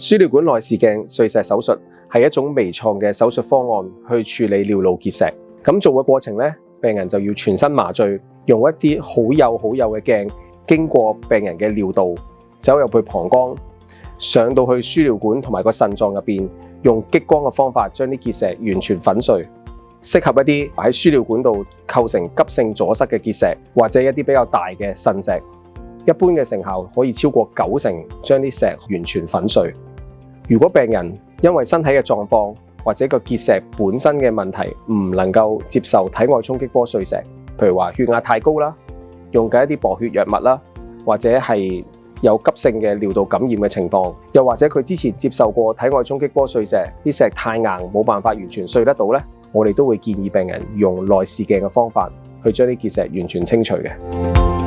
輸尿管內視鏡碎石手術係一種微創嘅手術方案，去處理尿路結石。咁做嘅過程呢，病人就要全身麻醉，用一啲好幼嘅鏡經過病人嘅尿道，走入去膀胱，上到去輸尿管同埋個腎臟入邊，用激光嘅方法將啲結石完全粉碎。適合一啲喺輸尿管度構成急性阻塞嘅結石，或者一啲比較大嘅腎石，一般嘅成效可以超過90%，將啲石完全粉碎。如果病人因為身體嘅狀況或者個結石本身嘅問題唔能夠接受體外衝擊波碎石，譬如話血壓太高啦，用緊一啲薄血藥物啦，或者係有急性嘅尿道感染嘅情況，又或者佢之前接受過體外衝擊波碎石，啲石太硬冇辦法完全碎得到呢，我哋都會建議病人用內視鏡嘅方法去將啲結石完全清除嘅。